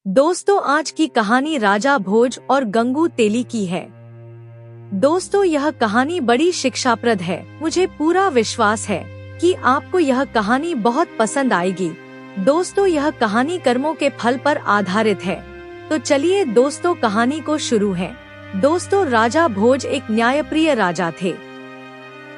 दोस्तों, आज की कहानी राजा भोज और गंगू तेली की है। दोस्तों, यह कहानी बड़ी शिक्षाप्रद है। मुझे पूरा विश्वास है कि आपको यह कहानी बहुत पसंद आएगी। दोस्तों, यह कहानी कर्मों के फल पर आधारित है। तो चलिए दोस्तों, कहानी को शुरू है। दोस्तों, राजा भोज एक न्यायप्रिय राजा थे।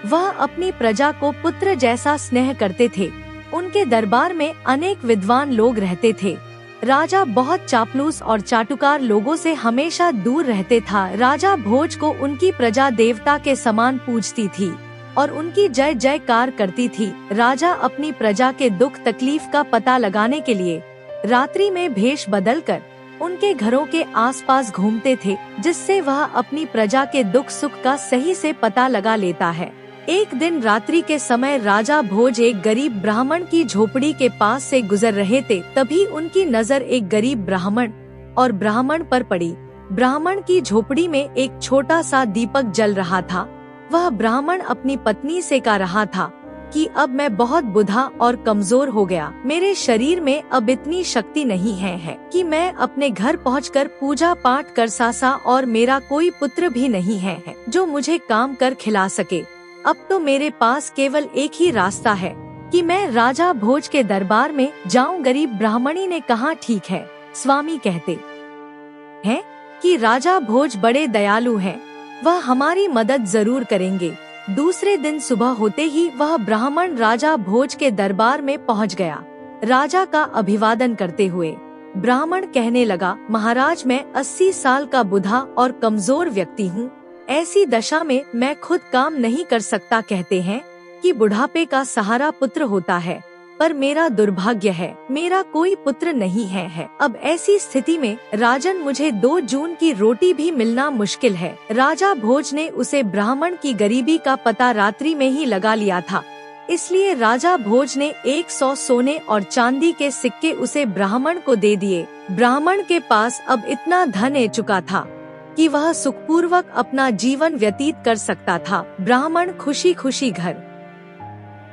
वह अपनी प्रजा को पुत्र जैसा स्नेह करते थे। उनके दरबार में अनेक विद्वान लोग रहते थे। राजा बहुत चापलूस और चाटुकार लोगों से हमेशा दूर रहते था। राजा भोज को उनकी प्रजा देवता के समान पूजती थी और उनकी जय जयकार करती थी। राजा अपनी प्रजा के दुख तकलीफ का पता लगाने के लिए रात्रि में भेष बदलकर उनके घरों के आसपास घूमते थे, जिससे वह अपनी प्रजा के दुख सुख का सही से पता लगा लेता है। एक दिन रात्रि के समय राजा भोज एक गरीब ब्राह्मण की झोपड़ी के पास से गुजर रहे थे। तभी उनकी नजर एक गरीब ब्राह्मण और ब्राह्मण पर पड़ी। ब्राह्मण की झोपड़ी में एक छोटा सा दीपक जल रहा था। वह ब्राह्मण अपनी पत्नी से कह रहा था कि अब मैं बहुत बुढ़ा और कमजोर हो गया। मेरे शरीर में अब इतनी शक्ति नहीं है कि मैं अपने घर पहुंचकर पूजा पाठ कर सा और मेरा कोई पुत्र भी नहीं है जो मुझे काम कर खिला सके। अब तो मेरे पास केवल एक ही रास्ता है कि मैं राजा भोज के दरबार में जाऊं। गरीब ब्राह्मणी ने कहा, ठीक है, स्वामी कहते हैं कि राजा भोज बड़े दयालु हैं, वह हमारी मदद जरूर करेंगे। दूसरे दिन सुबह होते ही वह ब्राह्मण राजा भोज के दरबार में पहुंच गया। राजा का अभिवादन करते हुए ब्राह्मण कहने लगा, महाराज, मैं 80 साल का बुढ़ा और कमजोर व्यक्ति हूँ। ऐसी दशा में मैं खुद काम नहीं कर सकता। कहते हैं कि बुढ़ापे का सहारा पुत्र होता है, पर मेरा दुर्भाग्य है, मेरा कोई पुत्र नहीं है। अब ऐसी स्थिति में राजन, मुझे 2 जून की रोटी भी मिलना मुश्किल है। राजा भोज ने उसे ब्राह्मण की गरीबी का पता रात्रि में ही लगा लिया था, इसलिए राजा भोज ने 100 सोने और चांदी के सिक्के उसे ब्राह्मण को दे दिए। ब्राह्मण के पास अब इतना धन आ चुका था कि वह सुखपूर्वक अपना जीवन व्यतीत कर सकता था। ब्राह्मण खुशी खुशी घर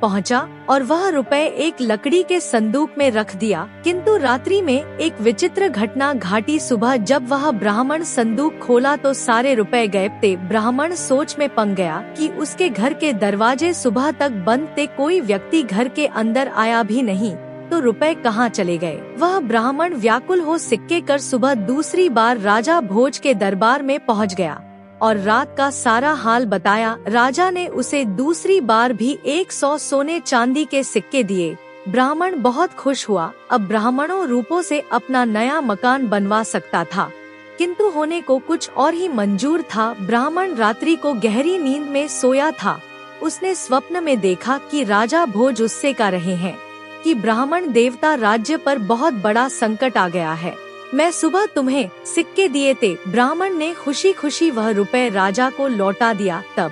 पहुंचा और वह रुपए एक लकड़ी के संदूक में रख दिया। किंतु रात्रि में एक विचित्र घटना घटी। सुबह जब वह ब्राह्मण संदूक खोला तो सारे रुपए गायब थे। ब्राह्मण सोच में पड़ गया कि उसके घर के दरवाजे सुबह तक बंद थे, कोई व्यक्ति घर के अंदर आया भी नहीं, तो रुपए कहाँ चले गए। वह ब्राह्मण व्याकुल हो सिक्के कर सुबह दूसरी बार राजा भोज के दरबार में पहुंच गया और रात का सारा हाल बताया। राजा ने उसे दूसरी बार भी 100 सोने चांदी के सिक्के दिए। ब्राह्मण बहुत खुश हुआ। अब ब्राह्मणों रूपों से अपना नया मकान बनवा सकता था, किंतु होने को कुछ और ही मंजूर था। ब्राह्मण रात्रि को गहरी नींद में सोया था। उसने स्वप्न में देखा कि राजा भोज उससे कह रहे हैं कि ब्राह्मण देवता, राज्य पर बहुत बड़ा संकट आ गया है, मैं सुबह तुम्हें सिक्के दिए थे। ब्राह्मण ने खुशी खुशी वह रुपए राजा को लौटा दिया। तब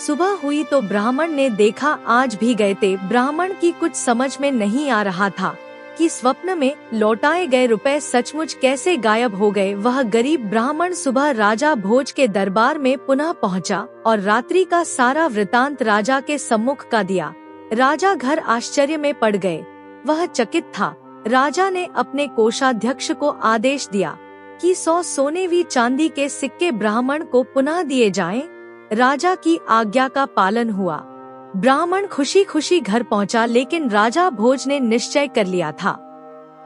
सुबह हुई तो ब्राह्मण ने देखा आज भी गए थे। ब्राह्मण की कुछ समझ में नहीं आ रहा था कि स्वप्न में लौटाए गए रुपए सचमुच कैसे गायब हो गए। वह गरीब ब्राह्मण सुबह राजा भोज के दरबार में पुनः पहुंचा और रात्रि का सारा वृतांत राजा के सम्मुख का दिया। राजा घर आश्चर्य में पड़ गए, वह चकित था। राजा ने अपने कोषाध्यक्ष को आदेश दिया कि 100 सोने व चांदी के सिक्के ब्राह्मण को पुनः दिए जाएं। राजा की आज्ञा का पालन हुआ। ब्राह्मण खुशी खुशी घर पहुंचा, लेकिन राजा भोज ने निश्चय कर लिया था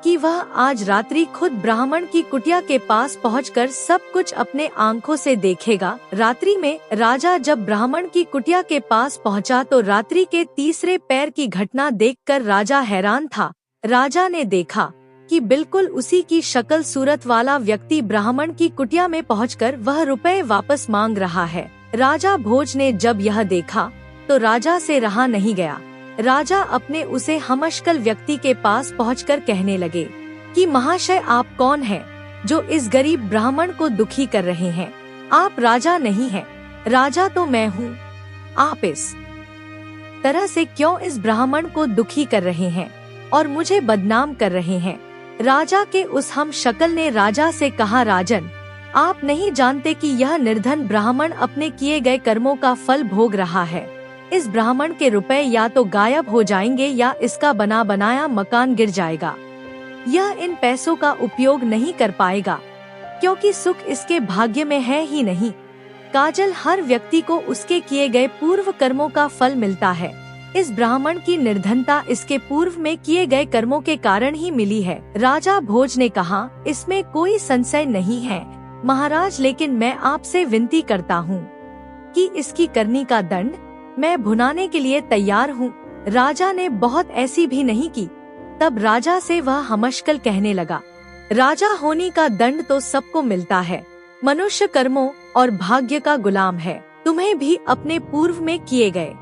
कि वह आज रात्रि खुद ब्राह्मण की कुटिया के पास पहुंचकर सब कुछ अपने आंखों से देखेगा। रात्रि में राजा जब ब्राह्मण की कुटिया के पास पहुंचा तो रात्रि के तीसरे पैर की घटना देखकर राजा हैरान था। राजा ने देखा कि बिल्कुल उसी की शक्ल सूरत वाला व्यक्ति ब्राह्मण की कुटिया में पहुंचकर वह रुपए वापस मांग रहा है। राजा भोज ने जब यह देखा तो राजा से रहा नहीं गया। राजा अपने उसे हमशक्ल व्यक्ति के पास पहुंचकर कहने लगे कि महाशय, आप कौन हैं जो इस गरीब ब्राह्मण को दुखी कर रहे हैं? आप राजा नहीं हैं। राजा तो मैं हूँ। आप इस तरह से क्यों इस ब्राह्मण को दुखी कर रहे हैं और मुझे बदनाम कर रहे हैं? राजा के उस हमशक्ल ने राजा से कहा, राजन, आप नहीं जानते कि यह निर्धन ब्राह्मण अपने किए गए कर्मों का फल भोग रहा है। इस ब्राह्मण के रुपए या तो गायब हो जाएंगे या इसका बना बनाया मकान गिर जाएगा। यह इन पैसों का उपयोग नहीं कर पाएगा, क्योंकि सुख इसके भाग्य में है ही नहीं। काजल, हर व्यक्ति को उसके किए गए पूर्व कर्मों का फल मिलता है। इस ब्राह्मण की निर्धनता इसके पूर्व में किए गए कर्मों के कारण ही मिली है। राजा भोज ने कहा, इसमें कोई संशय नहीं है महाराज, लेकिन मैं आपसे विनती करता हूँ कि इसकी करनी का दंड मैं भुनाने के लिए तैयार हूँ। राजा ने बहुत ऐसी भी नहीं की। तब राजा से वह हमशकल कहने लगा, राजा होने का दंड तो सबको मिलता है, मनुष्य कर्मों और भाग्य का गुलाम है। तुम्हें भी अपने पूर्व में किए गए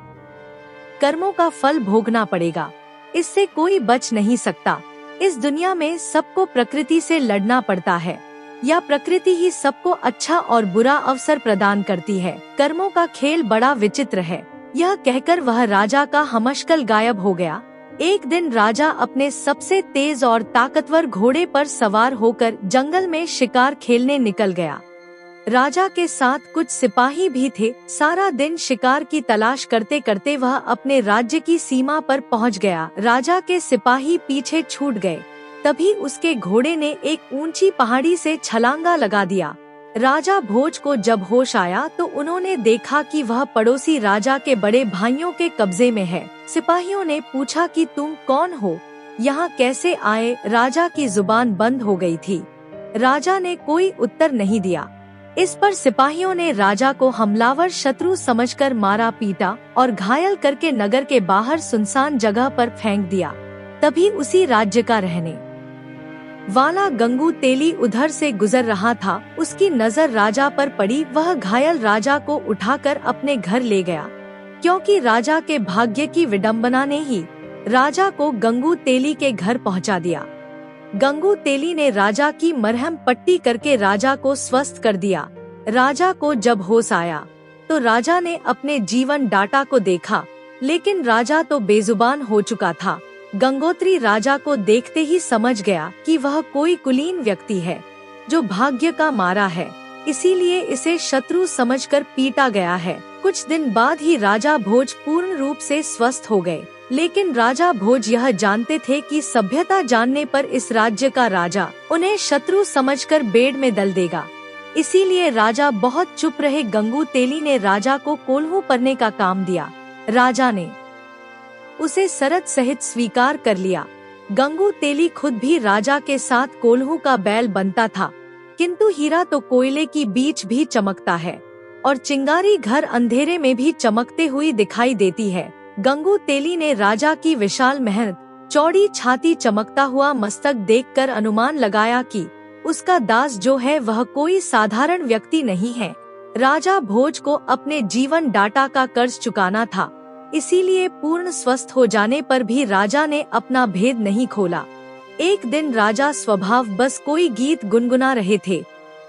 कर्मों का फल भोगना पड़ेगा, इससे कोई बच नहीं सकता। इस दुनिया में सबको प्रकृति से लड़ना पड़ता है, या प्रकृति ही सबको अच्छा और बुरा अवसर प्रदान करती है। कर्मों का खेल बड़ा विचित्र है। यह कहकर वह राजा का हमशकल गायब हो गया। एक दिन राजा अपने सबसे तेज और ताकतवर घोड़े पर सवार होकर जंगल में शिकार खेलने निकल गया। राजा के साथ कुछ सिपाही भी थे। सारा दिन शिकार की तलाश करते करते वह अपने राज्य की सीमा पर पहुंच गया। राजा के सिपाही पीछे छूट गए। तभी उसके घोड़े ने एक ऊंची पहाड़ी से छलांगा लगा दिया। राजा भोज को जब होश आया तो उन्होंने देखा कि वह पड़ोसी राजा के बड़े भाइयों के कब्जे में है। सिपाहियों ने पूछा कि तुम कौन हो, यहाँ कैसे आए? राजा की जुबान बंद हो गई थी। राजा ने कोई उत्तर नहीं दिया। इस पर सिपाहियों ने राजा को हमलावर शत्रु समझकर मारा पीटा और घायल करके नगर के बाहर सुनसान जगह पर फेंक दिया। तभी उसी राज्य का रहने वाला गंगू तेली उधर से गुजर रहा था। उसकी नजर राजा पर पड़ी। वह घायल राजा को उठाकर अपने घर ले गया, क्योंकि राजा के भाग्य की विडंबना ने ही राजा को गंगू तेली के घर पहुंचा दिया। गंगू तेली ने राजा की मरहम पट्टी करके राजा को स्वस्थ कर दिया। राजा को जब होश आया तो राजा ने अपने जीवन डाटा को देखा, लेकिन राजा तो बेजुबान हो चुका था। गंगोत्री राजा को देखते ही समझ गया कि वह कोई कुलीन व्यक्ति है जो भाग्य का मारा है, इसीलिए इसे शत्रु समझकर पीटा गया है। कुछ दिन बाद ही राजा भोज पूर्ण रूप से स्वस्थ हो गए, लेकिन राजा भोज यह जानते थे कि सभ्यता जानने पर इस राज्य का राजा उन्हें शत्रु समझकर बेड़ में दल देगा। इसीलिए राजा बहुत चुप रहे। गंगू तेली ने राजा को कोल्हू परने का काम दिया। राजा ने उसे शर्त सहित स्वीकार कर लिया। गंगू तेली खुद भी राजा के साथ कोल्हू का बैल बनता था, किंतु हीरा तो कोयले की बीच भी चमकता है और चिंगारी घर अंधेरे में भी चमकते हुई दिखाई देती है। गंगू तेली ने राजा की विशाल महल, चौड़ी छाती, चमकता हुआ मस्तक देखकर अनुमान लगाया कि उसका दास जो है वह कोई साधारण व्यक्ति नहीं है। राजा भोज को अपने जीवन डाटा का कर्ज चुकाना था, इसीलिए पूर्ण स्वस्थ हो जाने पर भी राजा ने अपना भेद नहीं खोला। एक दिन राजा स्वभाव बस कोई गीत गुनगुना रहे थे,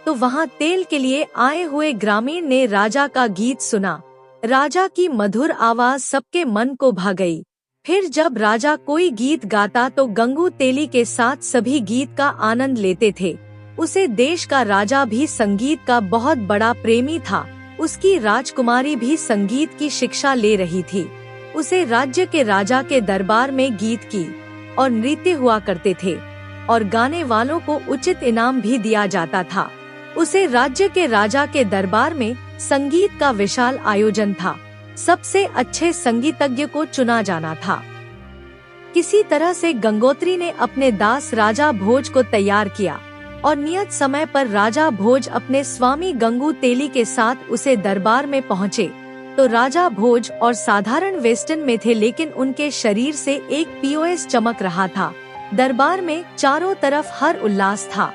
तो वहाँ तेल के लिए आए हुए ग्रामीण ने राजा का गीत सुना। राजा की मधुर आवाज सबके मन को भा गई। फिर जब राजा कोई गीत गाता तो गंगू तेली के साथ सभी गीत का आनंद लेते थे। उसे देश का राजा भी संगीत का बहुत बड़ा प्रेमी था। उसकी राजकुमारी भी संगीत की शिक्षा ले रही थी। उसे राज्य के राजा के दरबार में गीत की और नृत्य हुआ करते थे और गाने वालों को उचित इनाम भी दिया जाता था। उसे राज्य के राजा के दरबार में संगीत का विशाल आयोजन था। सबसे अच्छे संगीतज्ञ को चुना जाना था। किसी तरह से गंगोत्री ने अपने दास राजा भोज को तैयार किया और नियत समय पर राजा भोज अपने स्वामी गंगू तेली के साथ उसे दरबार में पहुँचे तो राजा भोज और साधारण वेस्टर्न में थे, लेकिन उनके शरीर से एक पीओएस चमक रहा था। दरबार में चारों तरफ हर उल्लास था।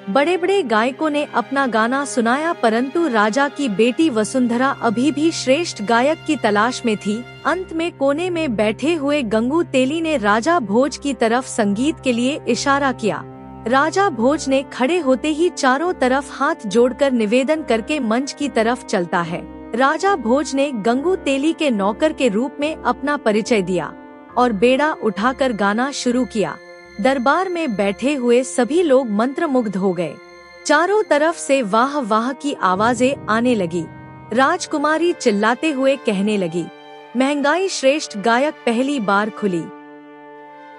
बड़े बड़े गायकों ने अपना गाना सुनाया, परंतु राजा की बेटी वसुंधरा अभी भी श्रेष्ठ गायक की तलाश में थी। अंत में कोने में बैठे हुए गंगू तेली ने राजा भोज की तरफ संगीत के लिए इशारा किया। राजा भोज ने खड़े होते ही चारों तरफ हाथ जोड़कर निवेदन करके मंच की तरफ चलता है। राजा भोज ने गंगू तेली के नौकर के रूप में अपना परिचय दिया और बेड़ा उठाकर गाना शुरू किया। दरबार में बैठे हुए सभी लोग मंत्रमुग्ध हो गए। चारों तरफ से वाह वाह की आवाजें आने लगी। राजकुमारी चिल्लाते हुए कहने लगी, महंगाई श्रेष्ठ गायक पहली बार खुली।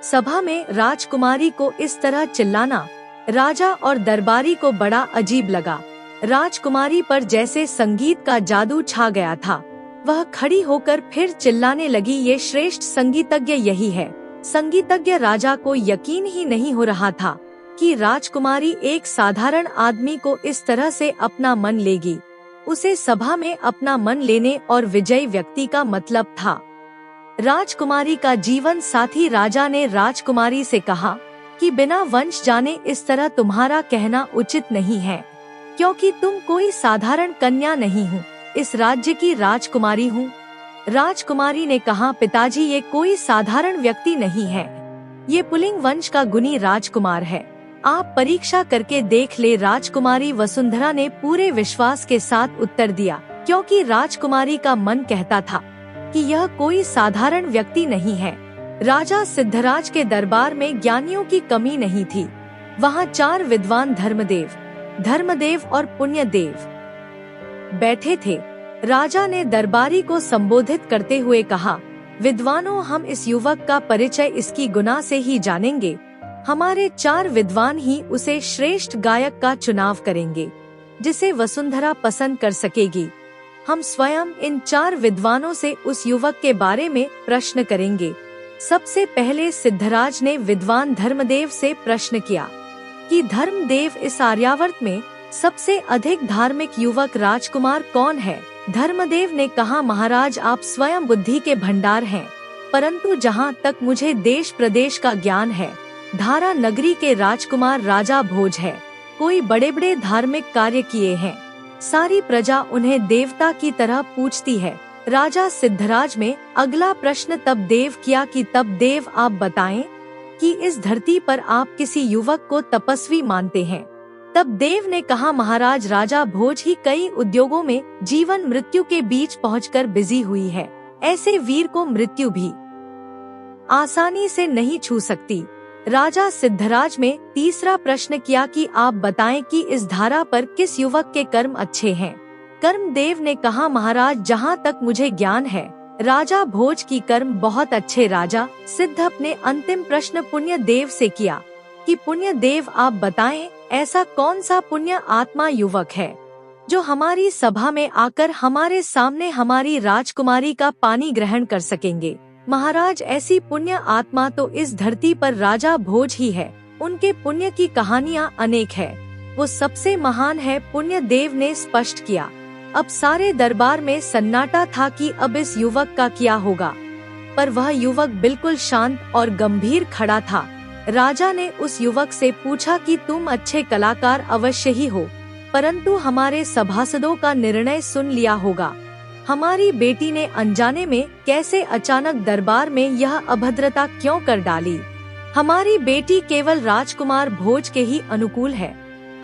सभा में राजकुमारी को इस तरह चिल्लाना राजा और दरबारी को बड़ा अजीब लगा। राजकुमारी पर जैसे संगीत का जादू छा गया था। वह खड़ी होकर फिर चिल्लाने लगी, ये श्रेष्ठ संगीतज्ञ यही है। संगीतज्ञ राजा को यकीन ही नहीं हो रहा था कि राजकुमारी एक साधारण आदमी को इस तरह से अपना मन लेगी। उसे सभा में अपना मन लेने और विजयी व्यक्ति का मतलब था। राजकुमारी का जीवन साथी राजा ने राजकुमारी से कहा कि बिना वंश जाने इस तरह तुम्हारा कहना उचित नहीं है, क्योंकि तुम कोई साधारण कन्या नहीं हो, इस राज्य की राजकुमारी हूँ। राजकुमारी ने कहा, पिताजी ये कोई साधारण व्यक्ति नहीं है, ये पुलिंग वंश का गुणी राजकुमार है, आप परीक्षा करके देख ले। राजकुमारी वसुंधरा ने पूरे विश्वास के साथ उत्तर दिया, क्योंकि राजकुमारी का मन कहता था कि यह कोई साधारण व्यक्ति नहीं है। राजा सिद्धराज के दरबार में ज्ञानियों की कमी नहीं थी। वहाँ 4 विद्वान धर्मदेव और पुण्यदेव बैठे थे। राजा ने दरबारी को संबोधित करते हुए कहा, विद्वानों, हम इस युवक का परिचय इसकी गुना से ही जानेंगे। हमारे 4 विद्वान ही उसे श्रेष्ठ गायक का चुनाव करेंगे, जिसे वसुंधरा पसंद कर सकेगी। हम स्वयं इन 4 विद्वानों से उस युवक के बारे में प्रश्न करेंगे। सबसे पहले सिद्धराज ने विद्वान धर्मदेव से प्रश्न किया कि धर्मदेव, इस आर्यावर्त में सबसे अधिक धार्मिक युवक राजकुमार कौन है? धर्मदेव ने कहा, महाराज, आप स्वयं बुद्धि के भंडार हैं, परंतु जहाँ तक मुझे देश प्रदेश का ज्ञान है, धारा नगरी के राजकुमार राजा भोज है। कोई बड़े बड़े धार्मिक कार्य किए हैं, सारी प्रजा उन्हें देवता की तरह पूजती है। राजा सिद्धराज में अगला प्रश्न तब देव किया कि तब देव, आप बताएं कि इस धरती पर आप किसी युवक को तपस्वी मानते हैं? तब देव ने कहा, महाराज, राजा भोज ही कई उद्योगों में जीवन मृत्यु के बीच पहुंचकर बिजी हुई है। ऐसे वीर को मृत्यु भी आसानी से नहीं छू सकती। राजा सिद्धराज में तीसरा प्रश्न किया कि आप बताएं कि इस धारा पर किस युवक के कर्म अच्छे हैं? कर्मदेव ने कहा, महाराज, जहां तक मुझे ज्ञान है, राजा भोज की कर्म बहुत अच्छे। राजा सिद्ध अपने अंतिम प्रश्न पुण्यदेव से किया कि पुण्यदेव, आप बताएं, ऐसा कौन सा पुण्य आत्मा युवक है जो हमारी सभा में आकर हमारे सामने हमारी राजकुमारी का पानी ग्रहण कर सकेंगे? महाराज, ऐसी पुण्य आत्मा तो इस धरती पर राजा भोज ही है। उनके पुण्य की कहानियाँ अनेक है, वो सबसे महान है, पुण्यदेव ने स्पष्ट किया। अब सारे दरबार में सन्नाटा था कि अब इस युवक का क्या होगा, पर वह युवक बिल्कुल शांत और गंभीर खड़ा था। राजा ने उस युवक से पूछा कि तुम अच्छे कलाकार अवश्य ही हो, परंतु हमारे सभासदों का निर्णय सुन लिया होगा। हमारी बेटी ने अनजाने में कैसे अचानक दरबार में यह अभद्रता क्यों कर डाली? हमारी बेटी केवल राजकुमार भोज के ही अनुकूल है।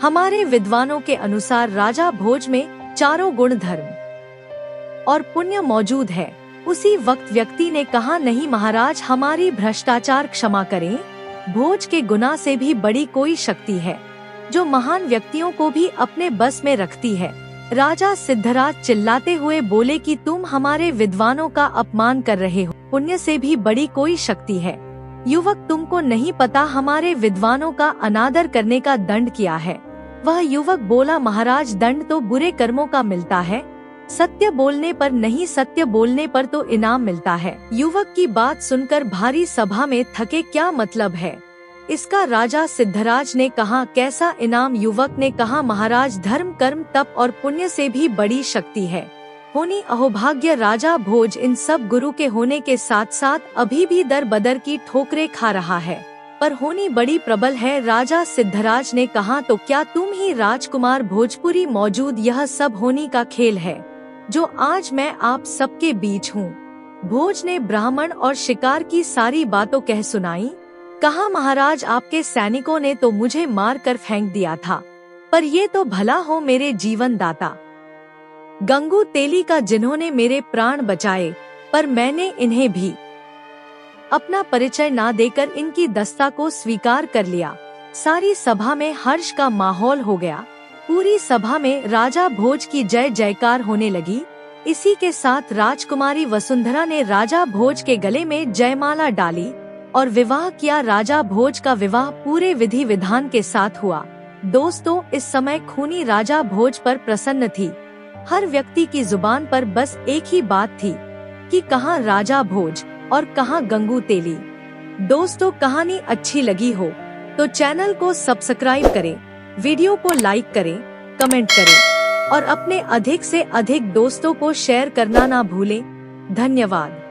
हमारे विद्वानों के अनुसार राजा भोज में 4 गुण, धर्म और पुण्य मौजूद है। उसी वक्त व्यक्ति ने कहा, नहीं महाराज, हमारी भ्रष्टाचार क्षमा करें, भोज के गुना से भी बड़ी कोई शक्ति है जो महान व्यक्तियों को भी अपने बस में रखती है। राजा सिद्धराज चिल्लाते हुए बोले कि तुम हमारे विद्वानों का अपमान कर रहे हो, पुण्य से भी बड़ी कोई शक्ति है। युवक, तुमको नहीं पता हमारे विद्वानों का अनादर करने का दंड क्या है? वह युवक बोला, महाराज, दंड तो बुरे कर्मों का मिलता है, सत्य बोलने पर नहीं, सत्य बोलने पर तो इनाम मिलता है। युवक की बात सुनकर भारी सभा में थके क्या मतलब है इसका? राजा सिद्धराज ने कहा, कैसा इनाम? युवक ने कहा, महाराज, धर्म, कर्म, तप और पुण्य से भी बड़ी शक्ति है। होनी अहोभाग्य राजा भोज इन सब गुरु के होने के साथ साथ अभी भी दर बदर की ठोकरें खा रहा है, पर होनी बड़ी प्रबल है। राजा सिद्धराज ने कहा, तो क्या तुम ही राजकुमार भोजपुरी मौजूद यह सब होनी का खेल है जो आज मैं आप सबके बीच हूँ? भोज ने ब्राह्मण और शिकार की सारी बातों कह सुनाई। कहा, महाराज, आपके सैनिकों ने तो मुझे मार कर फेंक दिया था, पर ये तो भला हो मेरे जीवन दाता गंगू तेली का, जिन्होंने मेरे प्राण बचाए, पर मैंने इन्हें भी अपना परिचय ना देकर इनकी दस्ता को स्वीकार कर लिया। सारी सभा में हर्ष का माहौल हो गया। पूरी सभा में राजा भोज की जय जयकार होने लगी। इसी के साथ राजकुमारी वसुंधरा ने राजा भोज के गले में जयमाला डाली और विवाह किया। राजा भोज का विवाह पूरे विधि विधान के साथ हुआ। दोस्तों, इस समय खूनी राजा भोज पर प्रसन्न थी। हर व्यक्ति की जुबान पर बस एक ही बात थी कि कहाँ राजा भोज और कहाँ गंगू तेली। दोस्तों, कहानी अच्छी लगी हो तो चैनल को सब्सक्राइब करें, वीडियो को लाइक करें, कमेंट करें और अपने अधिक से अधिक दोस्तों को शेयर करना ना भूलें। धन्यवाद।